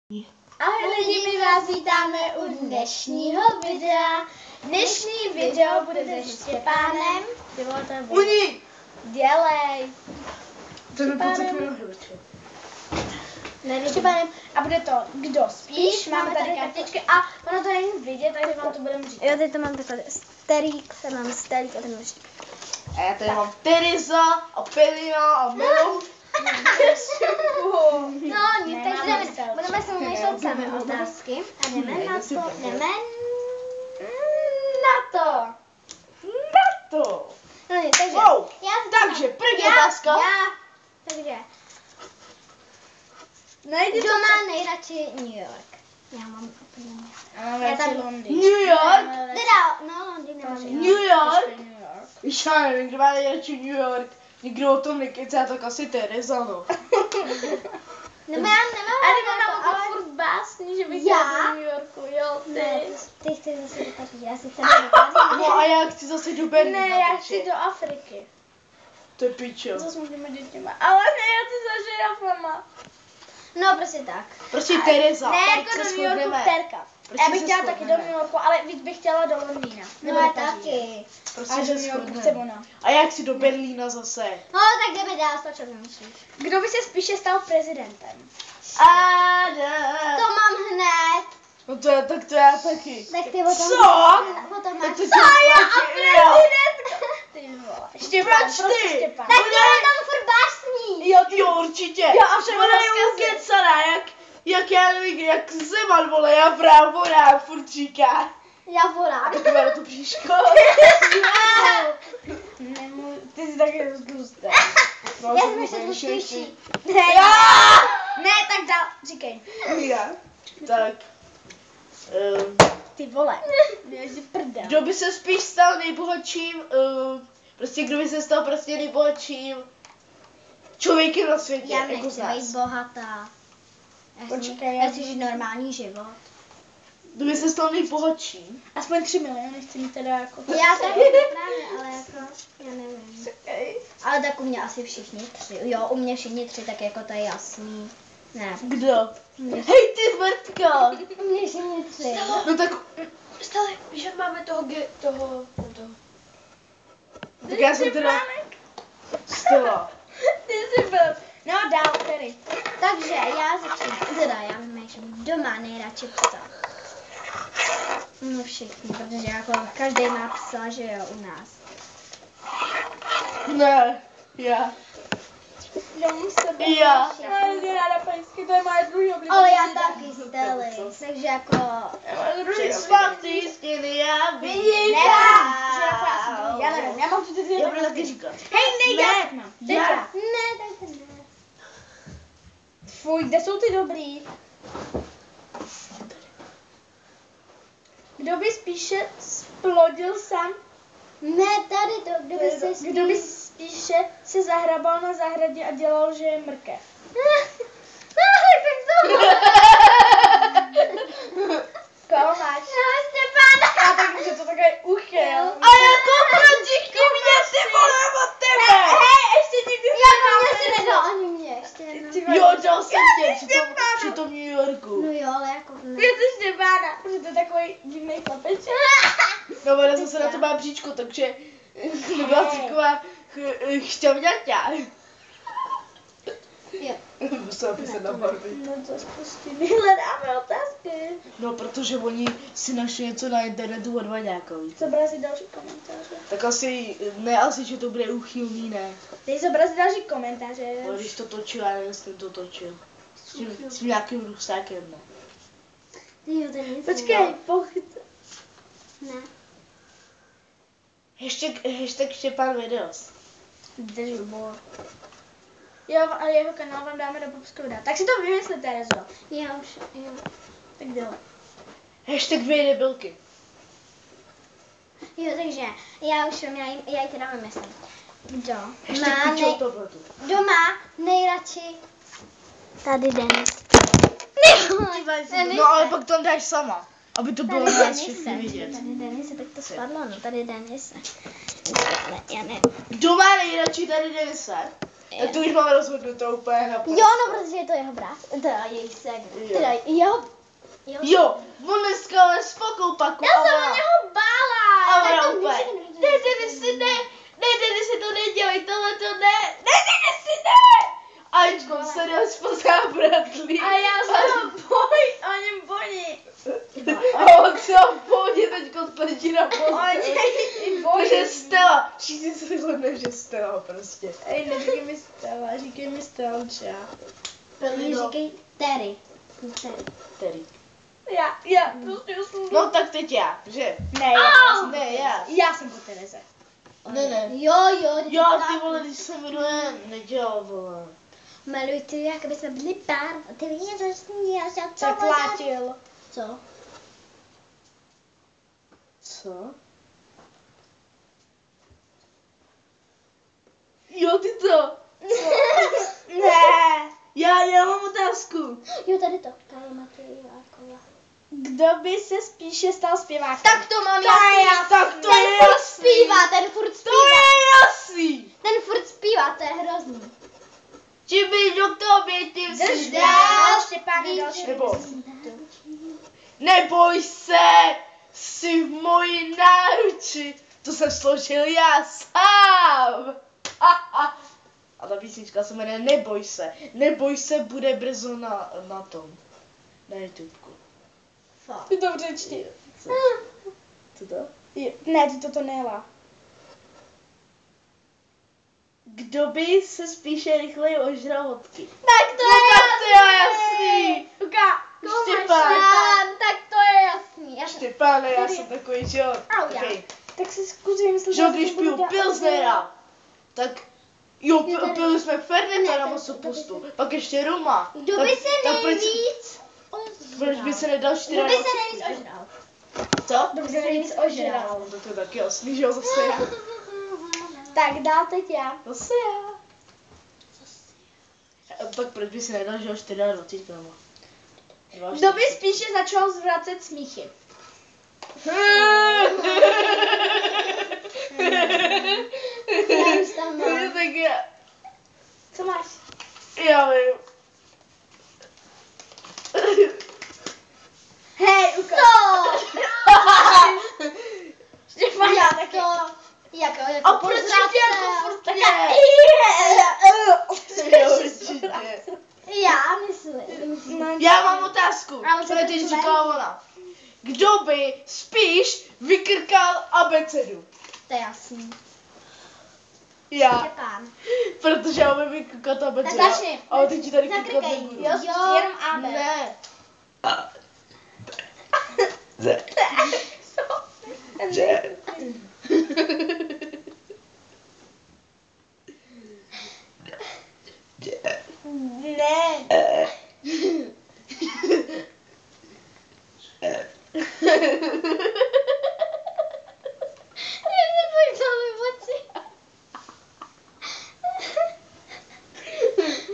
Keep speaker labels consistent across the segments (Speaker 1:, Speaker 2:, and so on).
Speaker 1: Ahoj lidi, my vás vítáme u dnešního videa. Dnešní video bude se Štěpánem.
Speaker 2: Uni!
Speaker 1: Dělej. Štěpánem. A bude to kdo spíš. Máme tady kartičky a ono to není vidět, takže vám to budeme říkat.
Speaker 3: Jo, teď to mám takhle Sterík, mám Sterík a ten ještě.
Speaker 2: A já tady mám Teresa a Pelina a Melou.
Speaker 1: No, nic, takže budeme si vymýšlet samé otázky a jdeme na to,
Speaker 2: Na to!
Speaker 1: No nic, takže
Speaker 2: Wow. Takže první otázka.
Speaker 1: Takže
Speaker 3: Najdi
Speaker 1: kdo má nejradši New York? Já mám úplně.
Speaker 3: Já tam
Speaker 1: Londýn.
Speaker 2: New York?
Speaker 1: Teda, no Londýn nemám.
Speaker 2: New York? Víš, já nevím, kdo má nejradši New York. Nikdo o tom nekecá, tak asi Teresa, no.
Speaker 1: No, já nemám.
Speaker 3: A nebo nám to furt básní, že bych chtěla do New Yorku, jo,
Speaker 1: Ty chceš zase do Paříže, já si chcem do Paříže.
Speaker 2: No a já chci zase do Berlína.
Speaker 3: Ne, já chci do Afriky.
Speaker 2: To je pičo.
Speaker 3: Co s mými dětmi. Ale ne, já chci za žirafama.
Speaker 1: No, prostě tak.
Speaker 2: Prostě Teresa.
Speaker 3: Ne,
Speaker 2: tak
Speaker 3: jako
Speaker 2: se
Speaker 3: do New Yorku
Speaker 2: shodneme.
Speaker 3: Terka.
Speaker 2: Prostě
Speaker 3: Já bych
Speaker 2: se
Speaker 3: chtěla taky do
Speaker 2: shodneme.
Speaker 3: New Yorku, ale víc bych chtěla do Londýna.
Speaker 1: No,
Speaker 3: Nebo
Speaker 1: já
Speaker 3: do Paříže.
Speaker 1: taky.
Speaker 2: Prostě
Speaker 3: A do
Speaker 2: se
Speaker 3: New Yorku
Speaker 2: shodneme.
Speaker 3: chce ona.
Speaker 2: A já chci do Berlína zase.
Speaker 1: No, tak jdeme dál, to čo vymyslíš.
Speaker 3: Kdo by se spíše stal prezidentem?
Speaker 1: To mám hned.
Speaker 2: No to je, tak to já taky.
Speaker 1: Tak ty o tom.
Speaker 2: Co?
Speaker 1: O tom
Speaker 2: Tak
Speaker 1: máš.
Speaker 2: to prezidentka?
Speaker 3: Ty vole. Štěpán,
Speaker 2: Proč
Speaker 3: prostě
Speaker 2: ty?
Speaker 3: Štěpán.
Speaker 1: Tak to je tam furt básní.
Speaker 2: Jo, určitě.
Speaker 3: Jo, a však
Speaker 2: ona je
Speaker 3: rozkazy.
Speaker 2: ukecaná, jak já nevím, jak Zeman, vole, já právorám, furt říká.
Speaker 1: Já volám.
Speaker 2: Tak má na to příško.
Speaker 3: Ty jsi taky roztlustá.
Speaker 1: Já jsem ještě tlustější.
Speaker 3: Ne, tak dál, říkej.
Speaker 2: Já. Tak.
Speaker 3: Ty vole. Ježi prdel.
Speaker 2: Kdo by se spíš stal nejbohatším, prostě kdo by se stal prostě nejbohatším člověkem na světě,
Speaker 1: Já
Speaker 2: jako z
Speaker 1: nechci
Speaker 2: nás.
Speaker 1: být bohatá.
Speaker 3: Počkej,
Speaker 1: já chci žít normální život.
Speaker 2: Kdo by se stal nejbohatším?
Speaker 3: Aspoň 3 miliony chci mít teda jako.
Speaker 1: Já taky právě, ale jako, já nevím. Ale tak u mě asi všichni 3. Jo, u mě všichni 3, tak jako to je jasný. Ne,
Speaker 2: Kdo? Hej ty mrtko!
Speaker 1: u mě všichni 3.
Speaker 2: No tak,
Speaker 3: Stále, víš, jak máme toho.
Speaker 2: tak já jsem teda stala.
Speaker 3: Ty jsi byl. No dál, tedy.
Speaker 1: Takže já začínám. Teda já vymýšlím, kdo má nejradši psa. No všichni, protože jako každý má psa, že jo, u nás.
Speaker 2: Ne, já.
Speaker 3: Domů sebe.
Speaker 2: Já.
Speaker 3: Já hrozně ráda pejsky, to je moje druhý oblíbený.
Speaker 1: Ale já taky Stelis, takže jako...
Speaker 3: Já mám druhý
Speaker 2: Přes
Speaker 3: oblíbený.
Speaker 2: svatý stěny já vidím.
Speaker 3: Žirafa, já jsem druhý, já nevím, já mám tu ty
Speaker 2: Já budu taky říkat.
Speaker 3: Hej, nejde.
Speaker 2: Já.
Speaker 1: Ne, tak ne.
Speaker 3: Fuj, kde jsou ty dobrý? Kdo by spíše splodil sám?
Speaker 1: Ne, tady to, kdo by se
Speaker 3: Kdo by spíše se zahrabal na zahradě a dělal, že je mrkev? Koho máš?
Speaker 1: Štěpána.
Speaker 3: Já tak, že to takový uchyl.
Speaker 2: A jako proti mě si volám od tebe.
Speaker 3: Hej, ještě nikdy
Speaker 1: Jako mě si nedal ani mě, ještě jednou.
Speaker 2: Jo, dal jsem tě při tom New Yorku.
Speaker 1: No jo, ale jako ne.
Speaker 3: Je to Štěpána, protože to je takový divný chlapeček.
Speaker 2: No, ona zase na to má bříčko, takže nebyla taková chťavňatá.
Speaker 1: Jo.
Speaker 2: Musela by se nabarvit.
Speaker 3: No to spustíme, hledáme otázky.
Speaker 2: No, protože oni si našli něco na internetu od Vaňákovi.
Speaker 3: Zobrazit další komentáře.
Speaker 2: Tak asi, ne asi, že to bude uchylný, ne.
Speaker 3: Dej zobrazit další komentáře.
Speaker 2: Ale když to točil, já nevím, jestli to točil. S tím nějakým rusákem, ne.
Speaker 1: Jo, to nic.
Speaker 3: Počkej, pochyt.
Speaker 1: Ne.
Speaker 2: Hashtag Štěpán videos.
Speaker 3: Jdeš hubor. Jo, ale jeho kanál vám dáme do popisku videa. Tak si to vymysli, Terezo.
Speaker 1: Já už, jo.
Speaker 3: Tak dělej.
Speaker 2: Hashtag 2 debilky.
Speaker 1: Jo, takže já už vím, já ji teda vymyslím. Kdo
Speaker 2: Hashtag
Speaker 1: má,
Speaker 2: pičou tohletu.
Speaker 1: kdo má nejradši tady Denis.
Speaker 2: No ale pak tam dáš sama. Aby to bylo
Speaker 1: Tady
Speaker 2: na nás
Speaker 1: Denise,
Speaker 2: všechny vidět.
Speaker 1: tady Denise, tak to spadlo, no tady Denise. Já nevím.
Speaker 2: Kdo má nejradši tady Denise? Tak to už máme rozhodnuto úplně na
Speaker 1: Jo, no, protože je to jeho brat. Teda její segr.
Speaker 2: Jo.
Speaker 1: Teda jeho...
Speaker 2: Jo, on dneska ale s pokoupaku.
Speaker 3: Já jsem o něho bála.
Speaker 2: A
Speaker 1: tak
Speaker 2: ona
Speaker 1: to
Speaker 2: úplně,
Speaker 1: může-
Speaker 2: ne, si to nedělej, tohle to ne, ne. Ačko se rozpozná bratlí.
Speaker 3: A já se ho bojím, o něm bojí.
Speaker 2: A on se ho pohodě teďko tleží na
Speaker 3: O
Speaker 2: posteli.
Speaker 3: něj
Speaker 2: Takže
Speaker 3: bojí.
Speaker 2: Stella, všichni se shodne, že Stella prostě.
Speaker 3: Ej, neříkej mi Stella, říkej mi Stelča.
Speaker 1: Mě říkej Terry.
Speaker 2: Terry.
Speaker 3: Já prostě jsem...
Speaker 2: No tak teď já, že?
Speaker 3: Ne, já.
Speaker 2: Ne, já.
Speaker 3: Já jsem po Tereze.
Speaker 2: Ne.
Speaker 1: Jo,
Speaker 2: Jo, ty vole, když jsem minule nedělal, vole.
Speaker 1: Maluj ty, jak by jsme byli pár. A ty víš, že jsem já se
Speaker 3: Překlátil.
Speaker 1: Co?
Speaker 2: Co? Jo, ty to.
Speaker 3: Ne.
Speaker 2: Já mám otázku.
Speaker 1: Jo, tady to. Kája Matyjáková.
Speaker 3: Kdo by se spíše stal zpěvákem?
Speaker 1: Tak to mám
Speaker 3: To je
Speaker 1: jasný.
Speaker 2: Tak to
Speaker 1: Ten
Speaker 2: je
Speaker 1: furt
Speaker 2: jasný.
Speaker 1: zpívá, ten furt
Speaker 2: To
Speaker 1: zpívá.
Speaker 2: je jasný.
Speaker 1: Ten furt zpívá, to je hrozný.
Speaker 2: Či by do tobě tím
Speaker 3: Drž
Speaker 2: si
Speaker 3: dál, Štěpáne, další.
Speaker 2: Nebo neboj se, jsi v mojí náruči. To jsem složil já sám. A ta písnička se jmenuje Neboj se. Neboj se bude brzo na tom. Na YouTubeku.
Speaker 1: Fakt.
Speaker 3: Ty to přečti.
Speaker 2: Co to?
Speaker 3: Ne, ty toto nejela.
Speaker 2: Kdo by se spíše rychleji ožral vodky?
Speaker 1: Tak to
Speaker 2: No
Speaker 1: je
Speaker 2: tak to je jasný.
Speaker 3: Luka,
Speaker 2: Štěpán.
Speaker 1: tak to je jasný. Já
Speaker 2: Štěpáne, já jsem takový, že jo.
Speaker 1: Au, já.
Speaker 2: Okay.
Speaker 3: tak si zkus vymyslet,
Speaker 2: Že jo,
Speaker 3: co
Speaker 2: když
Speaker 3: budu
Speaker 2: piju
Speaker 3: dělat.
Speaker 2: pilznera, tak jo,
Speaker 1: Jo, tady.
Speaker 2: pili jsme Ferneta
Speaker 1: Ne,
Speaker 2: na
Speaker 1: to-
Speaker 2: mosopustu, pak ještě Roma.
Speaker 1: Kdo
Speaker 2: Tak-
Speaker 1: by se
Speaker 2: tak
Speaker 1: nejvíc
Speaker 2: Proč by se nedal 4
Speaker 1: Kdo by se nejvíc ožral?
Speaker 2: Co?
Speaker 3: Kdo by se nejvíc ožral?
Speaker 2: No, to je taky jasný, že jo, zase já.
Speaker 3: Tak dál teď já.
Speaker 2: Zase já. A pak proč by se nedal, že jo, 24 grama.
Speaker 3: Kdo by spíše začal zvracet smíchy?
Speaker 1: James tam má.
Speaker 2: Tak já,
Speaker 3: Co máš?
Speaker 2: já vím.
Speaker 3: Hej, Uka.
Speaker 1: Co?
Speaker 3: Štěpán,
Speaker 1: Jak to? Jako
Speaker 2: A proč ti jako furt
Speaker 3: taká...
Speaker 2: ne? Jo, určitě.
Speaker 1: Já myslím.
Speaker 3: No,
Speaker 2: Já mám otázku,
Speaker 1: Ale
Speaker 2: to je
Speaker 1: to
Speaker 2: teď
Speaker 1: je
Speaker 2: říkala ona. Kdo by spíš vykrkal abecedu?
Speaker 1: To je jasný.
Speaker 2: Já,
Speaker 1: Štěpán.
Speaker 2: protože já umím vykrkat abecedu.
Speaker 1: Tak začni.
Speaker 2: Ale teď ti tady krkat
Speaker 1: Zakrkej.
Speaker 2: nebudu.
Speaker 1: Jo,
Speaker 3: jenom AB.
Speaker 2: Ne.
Speaker 3: Ne.
Speaker 1: Jak se pojďali oči.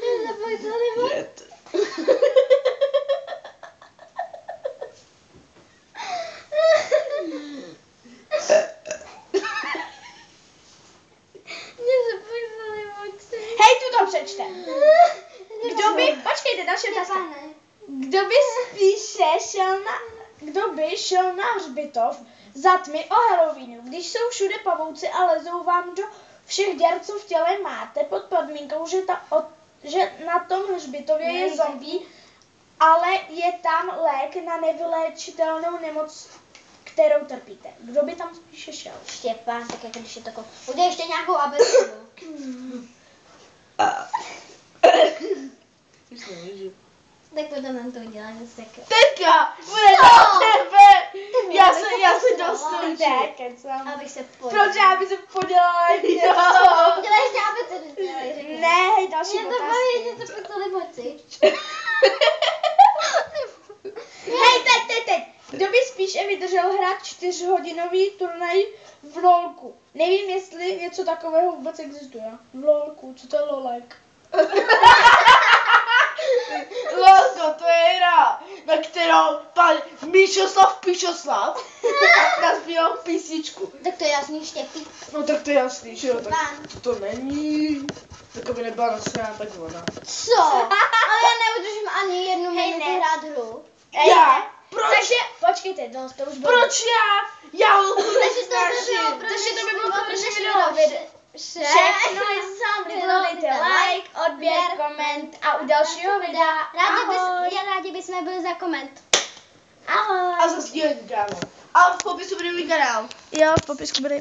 Speaker 1: Jak se pojďali oči. Jak se pojďali oči.
Speaker 3: Hej, tu to přečtem. Kdo by, počkejte, další otázka.
Speaker 1: Štěpáne.
Speaker 3: Kdo by spíše šel na hřbitov za tmy o Halloweenu, když jsou všude pavouci a lezou vám do všech děr, co v těle máte, pod podmínkou, že na tom hřbitově je zombie, ale je tam lék na nevyléčitelnou nemoc, kterou trpíte. Kdo by tam spíše šel?
Speaker 1: Štěpán, tak jak když je takovou. Udělej ještě nějakou abecedu.
Speaker 2: Už nemůžu.
Speaker 1: Tak potom nám to udělá zase.
Speaker 2: Teďka, bude na tebe. Já se dostančím.
Speaker 3: Ne, kecám.
Speaker 1: Abych se pojď.
Speaker 3: Proč já bych se podělala?
Speaker 2: Jo.
Speaker 1: Udělej ještě abecedu. Řekni.
Speaker 3: Ne, hej, další
Speaker 1: Mě to
Speaker 3: otázka.
Speaker 1: baví, že se pojďali moci.
Speaker 3: Hej, teď. Kdo by spíše vydržel hrát 4hodinový turnaj v LOLku? Nevím, jestli něco takového vůbec existuje. V LOLku, co to je LOLek?
Speaker 2: Lolko, to je hra, na kterou pan Míšoslav Píšoslav nazpíval písničku.
Speaker 1: Tak to je jasný Štěpí.
Speaker 2: No tak to je jasný, že jo, tak
Speaker 1: Pán.
Speaker 2: to není. Tak by nebyla nasraná, tak ona.
Speaker 1: Co? Ale já neudržím ani jednu minutu
Speaker 3: ne.
Speaker 1: hrát hru.
Speaker 2: Já? Proč?
Speaker 3: Takže, počkejte, to už bylo.
Speaker 2: Proč já? Já holku
Speaker 1: Takže to by bylo
Speaker 2: nesnáším.
Speaker 1: pro
Speaker 3: Takže to by bylo pro dnešní
Speaker 1: video.
Speaker 3: video. Všechno je sám, dejte like, odběr, koment a u dalšího videa.
Speaker 1: Rádi bychom byli za koment.
Speaker 3: Ahoj.
Speaker 2: A za sdílení, kámo. A v popisu bude můj kanál.
Speaker 3: Jo, v popisku bude